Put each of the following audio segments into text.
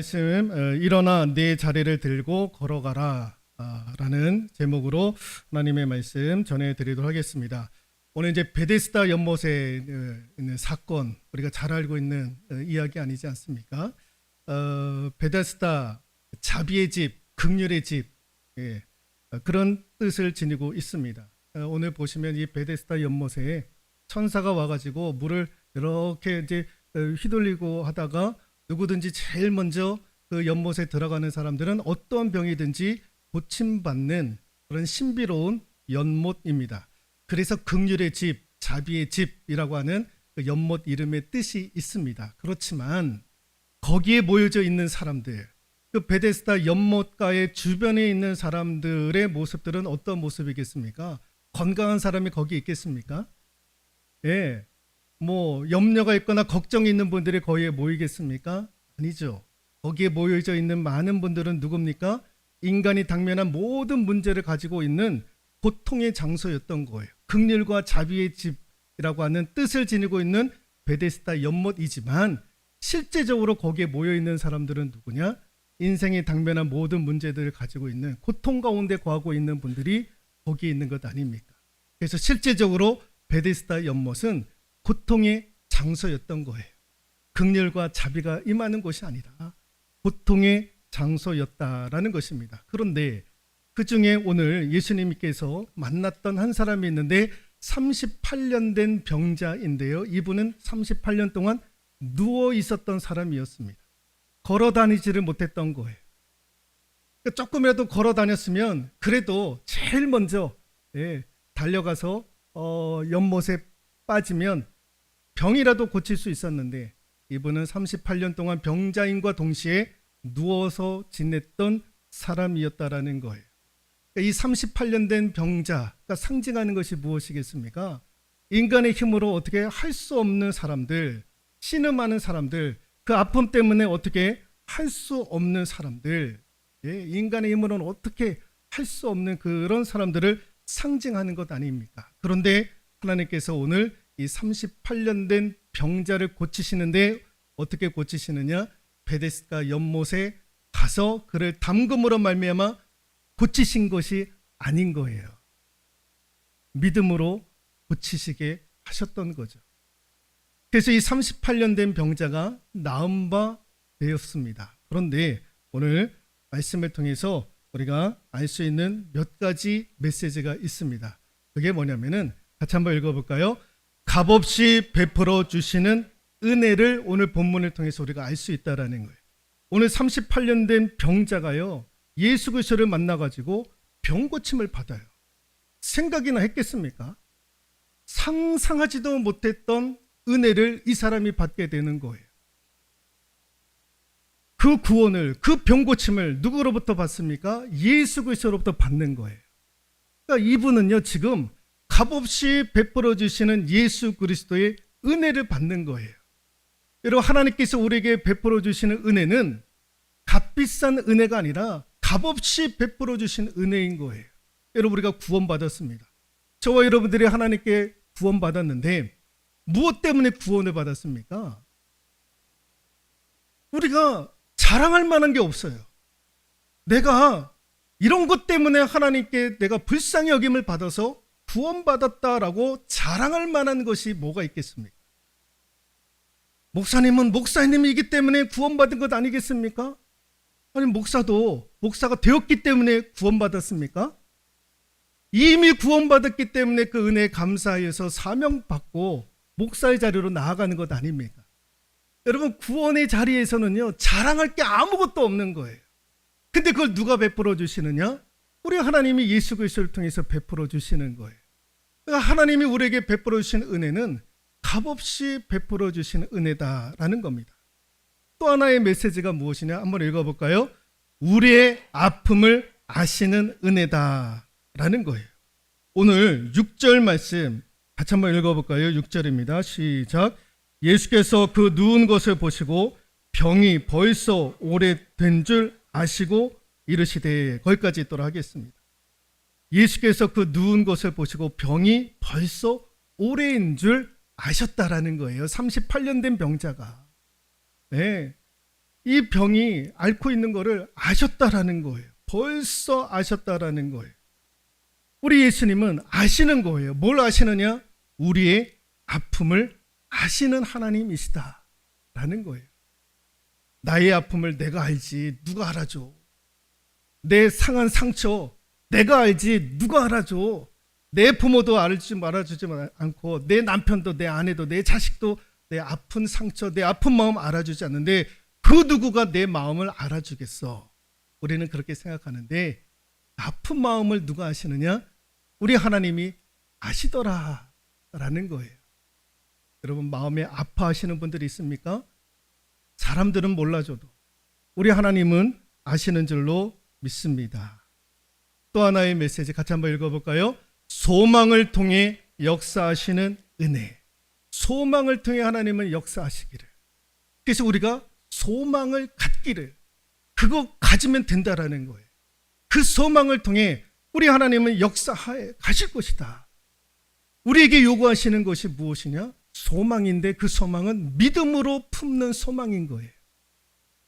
말씀 일어나 네 자리를 들고 걸어가라 라는 제목으로 하나님의 말씀 전해드리도록 하겠습니다. 오늘 이제 베데스다 연못에 있는 사건, 우리가 잘 알고 있는 이야기 아니지 않습니까? 베데스다 자비의 집, 긍휼의 집, 그런 뜻을 지니고 있습니다. 오늘 보시면 이 베데스다 연못에 천사가 와가지고 물을 이렇게 이제 휘둘리고 하다가 누구든지 제일 먼저 그 연못에 들어가는 사람들은 어떠한 병이든지 고침받는 그런 신비로운 연못입니다. 그래서 긍휼의 집, 자비의 집이라고 하는 그 연못 이름의 뜻이 있습니다. 그렇지만 거기에 모여져 있는 사람들, 그 베데스다 연못가의 주변에 있는 사람들의 모습들은 어떤 모습이겠습니까? 건강한 사람이 거기 있겠습니까? 예. 뭐 염려가 있거나 걱정이 있는 분들이 거기에 모이겠습니까? 아니죠. 거기에 모여져 있는 많은 분들은 누굽니까? 인간이 당면한 모든 문제를 가지고 있는 고통의 장소였던 거예요. 긍휼과 자비의 집이라고 하는 뜻을 지니고 있는 베데스다 연못이지만 실제적으로 거기에 모여 있는 사람들은 누구냐? 인생이 당면한 모든 문제들을 가지고 있는 고통 가운데 거하고 있는 분들이 거기에 있는 것 아닙니까? 그래서 실제적으로 베데스다 연못은 고통의 장소였던 거예요. 긍휼과 자비가 임하는 곳이 아니라 고통의 장소였다라는 것입니다. 그런데 그 중에 오늘 예수님께서 만났던 한 사람이 있는데 38년 된 병자인데요. 이분은 38년 동안 누워 있었던 사람이었습니다. 걸어 다니지를 못했던 거예요. 조금이라도 걸어 다녔으면 그래도 제일 먼저 달려가서 연못에 빠지면 병이라도 고칠 수 있었는데 이분은 38년 동안 병자인과 동시에 누워서 지냈던 사람이었다라는 거예요. 이 38년 된 병자가 상징하는 것이 무엇이겠습니까? 인간의 힘으로 어떻게 할 수 없는 사람들, 신음하는 사람들, 그 아픔 때문에 어떻게 할 수 없는 사람들, 인간의 힘으로는 어떻게 할 수 없는 그런 사람들을 상징하는 것 아닙니까? 그런데 하나님께서 오늘 이 38년 된 병자를 고치시는데 어떻게 고치시느냐? 베데스다 연못에 가서 그를 담금으로 말미암아 고치신 것이 아닌 거예요. 믿음으로 고치시게 하셨던 거죠. 그래서 이 38년 된 병자가 나은 바 되었습니다. 그런데 오늘 말씀을 통해서 우리가 알 수 있는 몇 가지 메시지가 있습니다. 그게 뭐냐면은 같이 한번 읽어볼까요? 값없이 베풀어 주시는 은혜를 오늘 본문을 통해서 우리가 알 수 있다라는 거예요. 오늘 38년 된 병자가요, 예수 그리스도를 만나가지고 병 고침을 받아요. 생각이나 했겠습니까? 상상하지도 못했던 은혜를 이 사람이 받게 되는 거예요. 그 구원을, 그 병 고침을 누구로부터 받습니까? 예수 그리스도로부터 받는 거예요. 그러니까 이분은요, 지금 값없이 베풀어 주시는 예수 그리스도의 은혜를 받는 거예요. 여러분, 하나님께서 우리에게 베풀어 주시는 은혜는 값비싼 은혜가 아니라 값없이 베풀어 주신 은혜인 거예요. 여러분, 우리가 구원받았습니다. 저와 여러분들이 하나님께 구원받았는데 무엇 때문에 구원을 받았습니까? 우리가 자랑할 만한 게 없어요. 내가 이런 것 때문에 하나님께 내가 불쌍히 여김을 받아서 구원받았다라고 자랑할 만한 것이 뭐가 있겠습니까? 목사님은 목사님이기 때문에 구원받은 것 아니겠습니까? 아니, 목사가 되었기 때문에 구원받았습니까? 이미 구원받았기 때문에 그 은혜에 감사해서 사명받고 목사의 자리로 나아가는 것 아닙니까? 여러분, 구원의 자리에서는요, 자랑할 게 아무것도 없는 거예요. 근데 그걸 누가 베풀어 주시느냐? 우리 하나님이 예수 그리스도를 통해서 베풀어 주시는 거예요. 그러니까 하나님이 우리에게 베풀어 주신 은혜는 값없이 베풀어 주시는 은혜다라는 겁니다. 또 하나의 메시지가 무엇이냐? 한번 읽어볼까요? 우리의 아픔을 아시는 은혜다라는 거예요. 오늘 6절 말씀 같이 한번 읽어볼까요? 6절입니다. 시작. 예수께서 그 누운 것을 보시고 병이 벌써 오래된 줄 아시고 이르시되, 거기까지 있도록 하겠습니다. 예수께서 그 누운 것을 보시고 병이 벌써 오래인 줄 아셨다라는 거예요. 38년 된 병자가. 네. 이 병이 앓고 있는 거를 아셨다라는 거예요. 벌써 아셨다라는 거예요. 우리 예수님은 아시는 거예요. 뭘 아시느냐? 우리의 아픔을 아시는 하나님이시다라는 거예요. 나의 아픔을 내가 알지 누가 알아줘. 내 상한 상처 내가 알지 누가 알아줘. 내 부모도 알아주지 않고 내 남편도 내 아내도 내 자식도 내 아픈 상처 내 아픈 마음 알아주지 않는데 그 누구가 내 마음을 알아주겠어. 우리는 그렇게 생각하는데 아픈 마음을 누가 아시느냐? 우리 하나님이 아시더라라는 거예요. 여러분 마음에 아파하시는 분들이 있습니까? 사람들은 몰라줘도 우리 하나님은 아시는 줄로 믿습니다. 또 하나의 메시지 같이 한번 읽어볼까요? 소망을 통해 역사하시는 은혜. 소망을 통해 하나님은 역사하시기를. 그래서 우리가 소망을 갖기를 그거 가지면 된다라는 거예요. 그 소망을 통해 우리 하나님은 역사하에 가실 것이다. 우리에게 요구하시는 것이 무엇이냐? 소망인데 그 소망은 믿음으로 품는 소망인 거예요.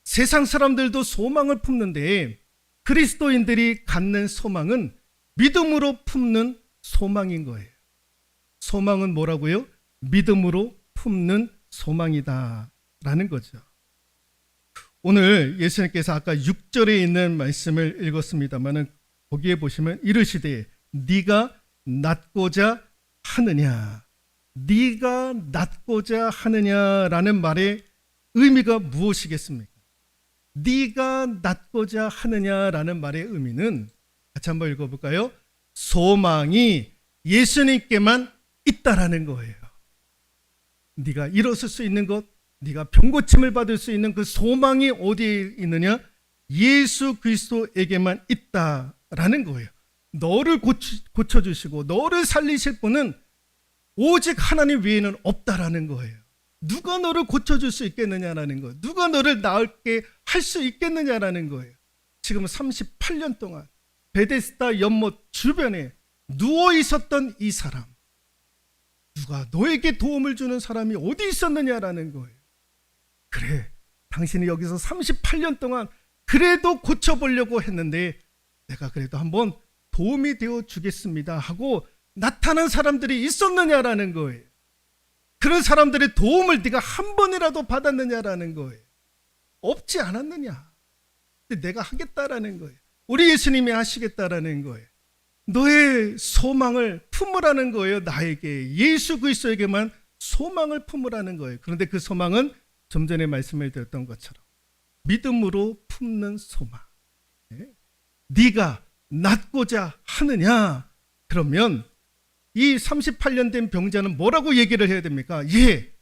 세상 사람들도 소망을 품는데 그리스도인들이 갖는 소망은 믿음으로 품는 소망인 거예요. 소망은 뭐라고요? 믿음으로 품는 소망이다라는 거죠. 오늘 예수님께서 아까 6절에 있는 말씀을 읽었습니다만 거기에 보시면 이르시되 네가 낫고자 하느냐. 네가 낫고자 하느냐라는 말의 의미가 무엇이겠습니까? 네가 낫고자 하느냐라는 말의 의미는 같이 한번 읽어볼까요? 소망이 예수님께만 있다라는 거예요. 네가 일어설 수 있는 것, 네가 병고침을 받을 수 있는 그 소망이 어디에 있느냐? 예수 그리스도에게만 있다라는 거예요. 너를 고쳐주시고 너를 살리실 분은 오직 하나님 외에는 없다라는 거예요. 누가 너를 고쳐줄 수 있겠느냐라는 거예요. 누가 너를 나을게 할 수 있겠느냐라는 거예요. 지금 38년 동안 베데스다 연못 주변에 누워 있었던 이 사람, 누가 너에게 도움을 주는 사람이 어디 있었느냐라는 거예요. 그래, 당신이 여기서 38년 동안 그래도 고쳐보려고 했는데 내가 그래도 한번 도움이 되어 주겠습니다 하고 나타난 사람들이 있었느냐라는 거예요. 그런 사람들의 도움을 네가 한 번이라도 받았느냐라는 거예요. 없지 않았느냐. 근데 내가 하겠다라는 거예요. 우리 예수님이 하시겠다라는 거예요. 너의 소망을 품으라는 거예요. 나에게 예수 그리스도에게만 소망을 품으라는 거예요. 그런데 그 소망은 좀 전에 말씀을 드렸던 것처럼 믿음으로 품는 소망. 네가 낫고자 하느냐? 그러면 이 38년 된 병자는 뭐라고 얘기를 해야 됩니까? 예,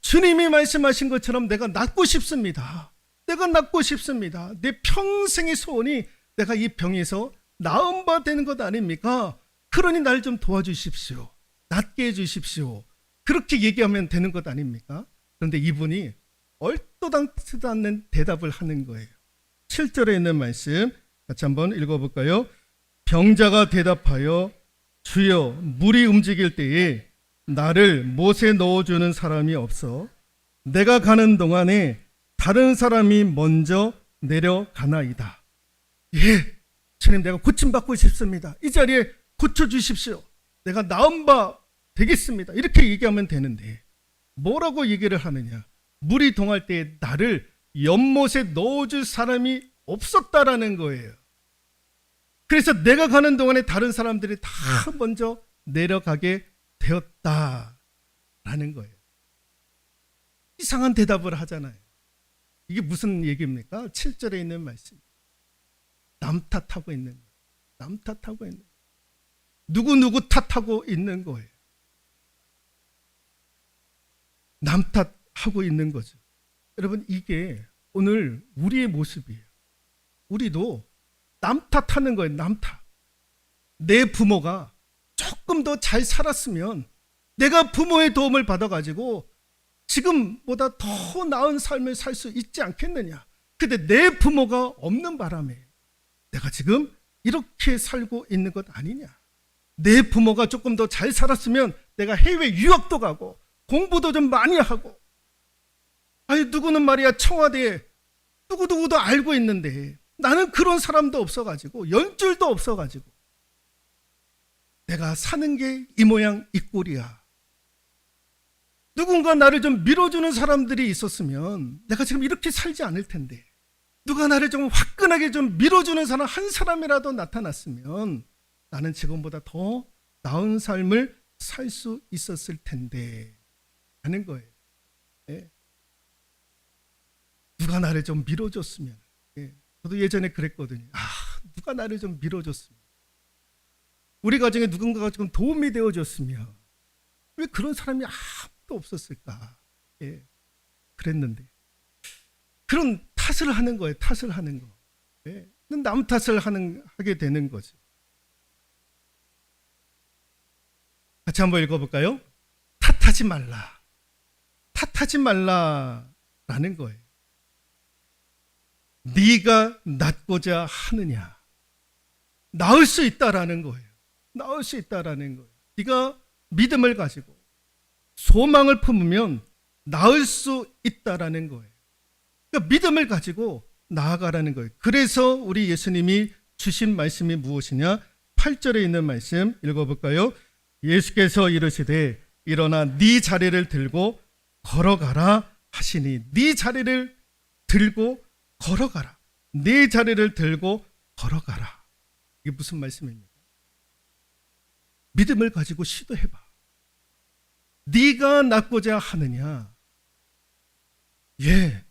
주님이 말씀하신 것처럼 내가 낫고 싶습니다. 내가 낫고 싶습니다. 내 평생의 소원이 내가 이 병에서 나은 바 되는 것 아닙니까? 그러니 날 좀 도와주십시오. 낫게 해주십시오. 그렇게 얘기하면 되는 것 아닙니까? 그런데 이분이 얼토당치도 않는 대답을 하는 거예요. 7절에 있는 말씀 같이 한번 읽어볼까요? 병자가 대답하여 주여, 물이 움직일 때에 나를 못에 넣어주는 사람이 없어 내가 가는 동안에 다른 사람이 먼저 내려가나이다. 예, 주님, 내가 고침받고 싶습니다. 이 자리에 고쳐주십시오. 내가 나은 바 되겠습니다. 이렇게 얘기하면 되는데 뭐라고 얘기를 하느냐? 물이 동할 때에 나를 연못에 넣어줄 사람이 없었다라는 거예요. 그래서 내가 가는 동안에 다른 사람들이 다 먼저 내려가게 되었다라는 거예요. 이상한 대답을 하잖아요. 이게 무슨 얘기입니까? 7절에 있는 말씀. 남 탓하고 있는 거예요. 남 탓하고 있는 거예요. 누구 탓하고 있는 거예요. 남 탓하고 있는 거죠. 여러분, 이게 오늘 우리의 모습이에요. 우리도 남 탓하는 거예요. 남 탓. 내 부모가 조금 더 잘 살았으면 내가 부모의 도움을 받아가지고 지금보다 더 나은 삶을 살 수 있지 않겠느냐. 근데 내 부모가 없는 바람에 내가 지금 이렇게 살고 있는 것 아니냐. 내 부모가 조금 더 잘 살았으면 내가 해외 유학도 가고 공부도 좀 많이 하고 아니 누구는 말이야 청와대에 누구누구도 알고 있는데 나는 그런 사람도 없어가지고 연줄도 없어가지고 내가 사는 게 이 모양 이 꼴이야. 누군가 나를 좀 밀어주는 사람들이 있었으면 내가 지금 이렇게 살지 않을 텐데, 누가 나를 좀 화끈하게 좀 밀어주는 사람 한 사람이라도 나타났으면 나는 지금보다 더 나은 삶을 살 수 있었을 텐데 하는 거예요. 예. 누가 나를 좀 밀어줬으면. 예. 저도 예전에 그랬거든요. 누가 나를 좀 밀어줬으면, 우리 가정에 누군가가 좀 도움이 되어줬으면, 왜 그런 사람이 아무도 없었을까. 예. 그랬는데 그런 탓을 하는 거예요. 탓을 하는 거. 예. 남 탓을 하게 되는 거죠. 같이 한번 읽어볼까요? 탓하지 말라. 탓하지 말라라는 거예요. 네가 낫고자 하느냐. 나을 수 있다라는 거예요. 나을 수 있다라는 거예요. 네가 믿음을 가지고 소망을 품으면 나을 수 있다라는 거예요. 그러니까 믿음을 가지고 나아가라는 거예요. 그래서 우리 예수님이 주신 말씀이 무엇이냐? 8절에 있는 말씀 읽어볼까요? 예수께서 이르시되 일어나 네 자리를 들고 걸어가라 하시니. 네 자리를 들고 걸어가라. 네 자리를 들고 걸어가라. 이게 무슨 말씀입니까? 믿음을 가지고 시도해봐. 네가 낫고자 하느냐? 예,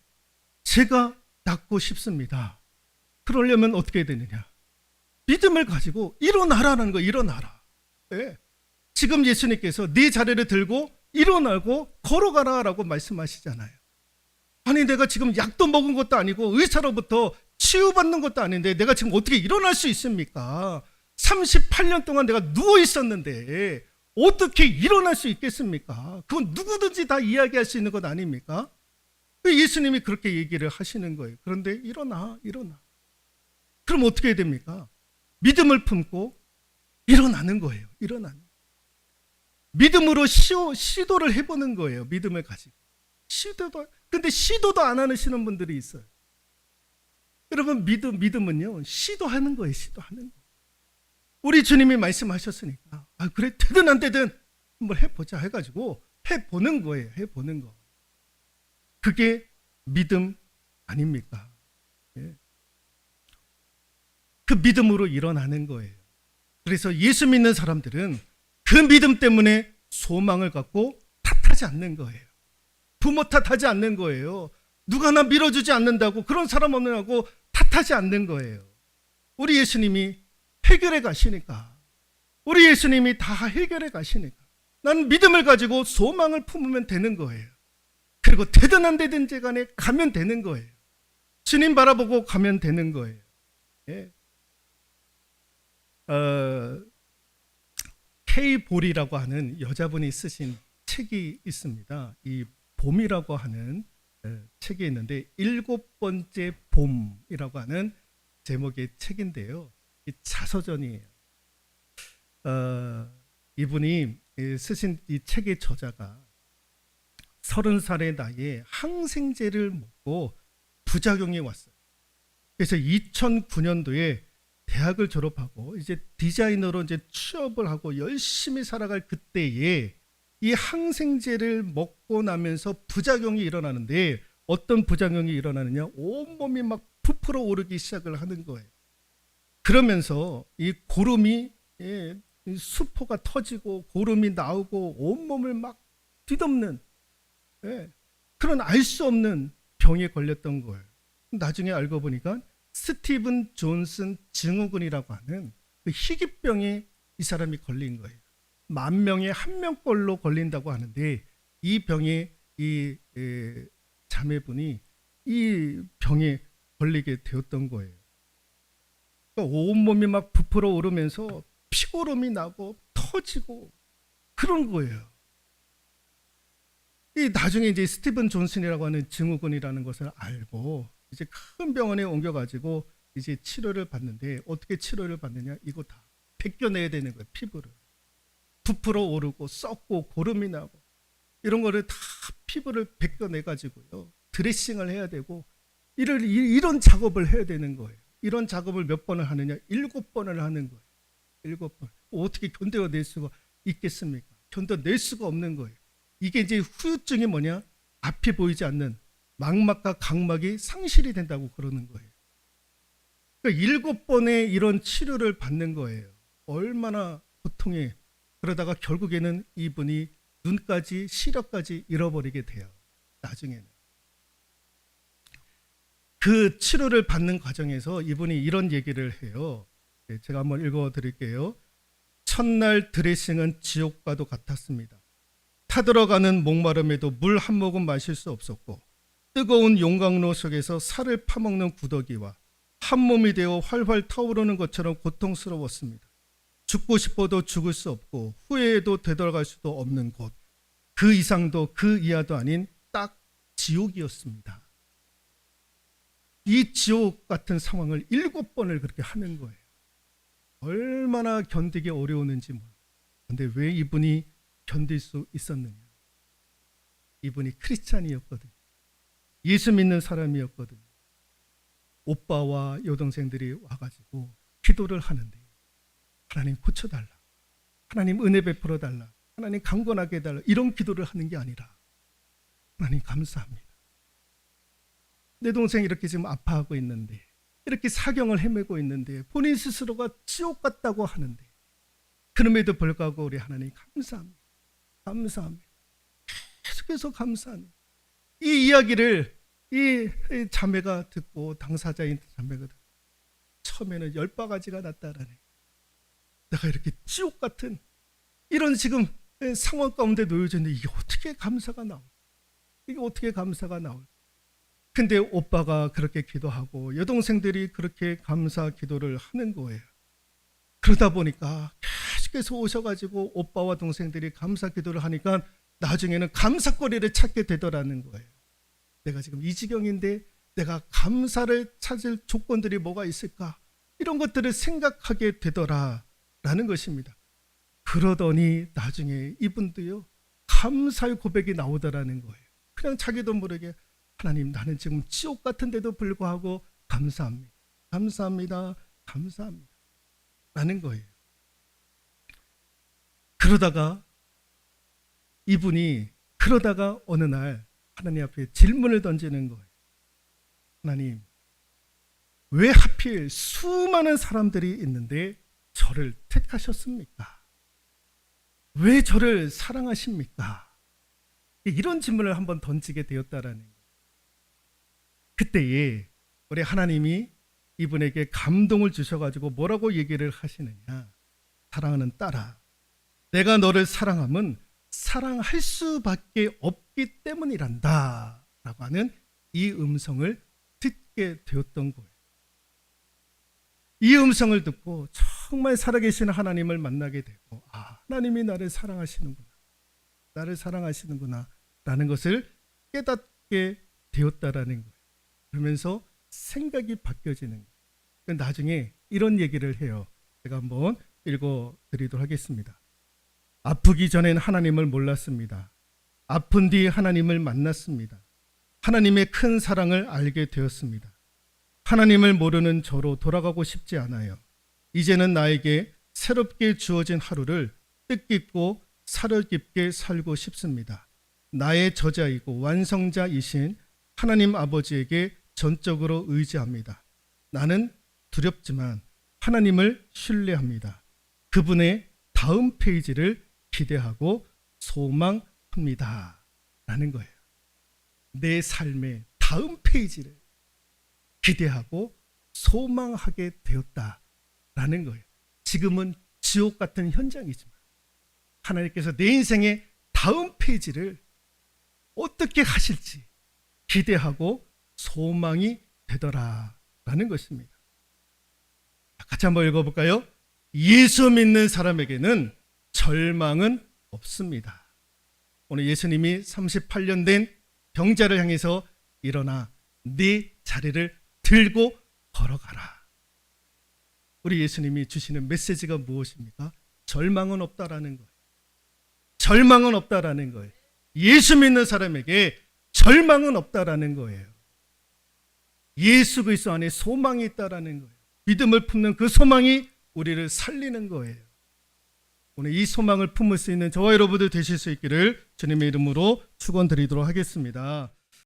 제가 낫고 싶습니다. 그러려면 어떻게 되느냐? 믿음을 가지고 일어나라는 거예요. 일어나라. 예. 지금 예수님께서 네 자리를 들고 일어나고 걸어가라라고 말씀하시잖아요. 아니 내가 지금 약도 먹은 것도 아니고 의사로부터 치유받는 것도 아닌데 내가 지금 어떻게 일어날 수 있습니까? 38년 동안 내가 누워 있었는데 어떻게 일어날 수 있겠습니까? 그건 누구든지 다 이야기할 수 있는 것 아닙니까? 예수님이 그렇게 얘기를 하시는 거예요. 그런데 일어나. 그럼 어떻게 해야 됩니까? 믿음을 품고 일어나는 거예요. 일어나는. 믿음으로 시도를 해보는 거예요. 믿음을 가지고. 근데 시도도 안 하시는 분들이 있어요. 여러분, 믿음은요, 시도하는 거예요. 시도하는 거. 우리 주님이 말씀하셨으니까, 그래, 되든 안 되든 한번 해보자 해가지고 해보는 거예요. 해보는 거. 그게 믿음 아닙니까? 예. 그 믿음으로 일어나는 거예요. 그래서 예수 믿는 사람들은 그 믿음 때문에 소망을 갖고 탓하지 않는 거예요. 부모 탓하지 않는 거예요. 누가 나 밀어주지 않는다고 그런 사람 없느냐고 탓하지 않는 거예요. 우리 예수님이 해결해 가시니까, 우리 예수님이 다 해결해 가시니까 난 믿음을 가지고 소망을 품으면 되는 거예요. 그리고 되든 안 되든지 간에 가면 되는 거예요. 주님 바라보고 가면 되는 거예요. 예. K 볼이라고 하는 여자분이 쓰신 책이 있습니다. 이 봄이라고 하는 책이 있는데 7번째 봄이라고 하는 제목의 책인데요. 이 자서전이에요. 이분이 쓰신 이 책의 저자가 30살의 나이에 항생제를 먹고 부작용이 왔어요. 그래서 2009년도에 대학을 졸업하고 이제 디자이너로 이제 취업을 하고 열심히 살아갈 그때에 이 항생제를 먹고 나면서 부작용이 일어나는데, 어떤 부작용이 일어나느냐? 온몸이 막 부풀어 오르기 시작을 하는 거예요. 그러면서 이 고름이, 수포가 터지고 고름이 나오고 온몸을 막 뒤덮는 그런 알 수 없는 병에 걸렸던 거예요. 나중에 알고 보니까 스티븐 존슨 증후군이라고 하는 그 희귀병에 이 사람이 걸린 거예요. 10,000명에 1명꼴로 걸린다고 하는데, 이 병에 이 자매분이 이 병에 걸리게 되었던 거예요. 그러니까 온몸이 막 부풀어 오르면서 피고름이 나고 터지고 그런 거예요. 이 나중에 이제 스티븐 존슨이라고 하는 증후군이라는 것을 알고 이제 큰 병원에 옮겨가지고 이제 치료를 받는데, 어떻게 치료를 받느냐? 이거 다 벗겨내야 되는 거예요. 피부를. 부풀어 오르고 썩고 고름이 나고 이런 거를 다 피부를 벗겨내가지고요. 드레싱을 해야 되고 이런 작업을 해야 되는 거예요. 이런 작업을 몇 번을 하느냐? 7번을 하는 거예요. 7번. 어떻게 견뎌낼 수가 있겠습니까? 견뎌낼 수가 없는 거예요. 이게 이제 후유증이 뭐냐? 앞이 보이지 않는 망막과 각막이 상실이 된다고 그러는 거예요. 그러니까 7번의 이런 치료를 받는 거예요. 얼마나 고통에. 그러다가 결국에는 이분이 눈까지 시력까지 잃어버리게 돼요. 나중에는. 그 치료를 받는 과정에서 이분이 이런 얘기를 해요. 제가 한번 읽어드릴게요. 첫날 드레싱은 지옥과도 같았습니다. 타들어가는 목마름에도 물 한 모금 마실 수 없었고 뜨거운 용광로 속에서 살을 파먹는 구더기와 한 몸이 되어 활활 타오르는 것처럼 고통스러웠습니다. 죽고 싶어도 죽을 수 없고 후회해도 되돌아갈 수도 없는 곳. 그 이상도 그 이하도 아닌 딱 지옥이었습니다. 이 지옥 같은 상황을 7번을 그렇게 하는 거예요. 얼마나 견디기 어려웠는지 몰라요. 그런데 왜 이분이 견딜 수 있었느냐? 이분이 크리스찬이었거든요. 예수 믿는 사람이었거든요. 오빠와 여동생들이 와가지고 기도를 하는데 하나님 고쳐달라, 하나님 은혜 베풀어 달라, 하나님 강건하게 해달라, 이런 기도를 하는 게 아니라 하나님 감사합니다. 내 동생이 이렇게 지금 아파하고 있는데, 이렇게 사경을 헤매고 있는데, 본인 스스로가 지옥 같다고 하는데, 그럼에도 불구하고 우리 하나님 감사합니다. 감사합니다. 계속해서 감사합니다. 이 이야기를 이 자매가 듣고, 당사자인 자매가 듣고, 처음에는 열바가지가 났다라네. 내가 이렇게 지옥 같은 이런 지금 상황 가운데 놓여져 있는데 이게 어떻게 감사가 나올까? 이게 어떻게 감사가 나올까? 근데 오빠가 그렇게 기도하고 여동생들이 그렇게 감사 기도를 하는 거예요. 그러다 보니까 계속해서 오셔가지고 오빠와 동생들이 감사 기도를 하니까 나중에는 감사거리를 찾게 되더라는 거예요. 내가 지금 이 지경인데 내가 감사를 찾을 조건들이 뭐가 있을까? 이런 것들을 생각하게 되더라라는 것입니다. 그러더니 나중에 이분도요, 감사의 고백이 나오더라는 거예요. 그냥 자기도 모르게 하나님, 나는 지금 지옥 같은데도 불구하고 감사합니다. 감사합니다. 감사합니다. 라는 거예요. 그러다가 어느 날 하나님 앞에 질문을 던지는 거예요. 하나님, 왜 하필 수많은 사람들이 있는데 저를 택하셨습니까? 왜 저를 사랑하십니까? 이런 질문을 한번 던지게 되었다라는 거예요. 그때에 우리 하나님이 이분에게 감동을 주셔가지고 뭐라고 얘기를 하시느냐? 사랑하는 딸아, 내가 너를 사랑함은 사랑할 수밖에 없기 때문이란다 라고 하는 이 음성을 듣게 되었던 거예요. 이 음성을 듣고 정말 살아계신 하나님을 만나게 되고, 하나님이 나를 사랑하시는구나, 나를 사랑하시는구나 라는 것을 깨닫게 되었다라는 거예요. 그러면서 생각이 바뀌어지는 거예요. 나중에 이런 얘기를 해요. 제가 한번 읽어드리도록 하겠습니다. 아프기 전엔 하나님을 몰랐습니다. 아픈 뒤 하나님을 만났습니다. 하나님의 큰 사랑을 알게 되었습니다. 하나님을 모르는 저로 돌아가고 싶지 않아요. 이제는 나에게 새롭게 주어진 하루를 뜻깊고 사려 깊게 살고 싶습니다. 나의 저자이고 완성자이신 하나님 아버지에게 전적으로 의지합니다. 나는 두렵지만 하나님을 신뢰합니다. 그분의 다음 페이지를 기대하고 소망합니다. 라는 거예요. 내 삶의 다음 페이지를 기대하고 소망하게 되었다라는 거예요. 지금은 지옥 같은 현장이지만 하나님께서 내 인생의 다음 페이지를 어떻게 하실지 기대하고 소망이 되더라라는 것입니다. 같이 한번 읽어볼까요? 예수 믿는 사람에게는 절망은 없습니다. 오늘 예수님이 38년 된 병자를 향해서 일어나 네 자리를 들고 걸어가라. 우리 예수님이 주시는 메시지가 무엇입니까? 절망은 없다라는 거예요. 절망은 없다라는 거예요. 예수 믿는 사람에게 절망은 없다라는 거예요. 예수 그리스도 안에 소망이 있다라는 거예요. 믿음을 품는 그 소망이 우리를 살리는 거예요. 오늘 이 소망을 품을 수 있는 저와 여러분들 되실 수 있기를 주님의 이름으로 축원드리도록 하겠습니다.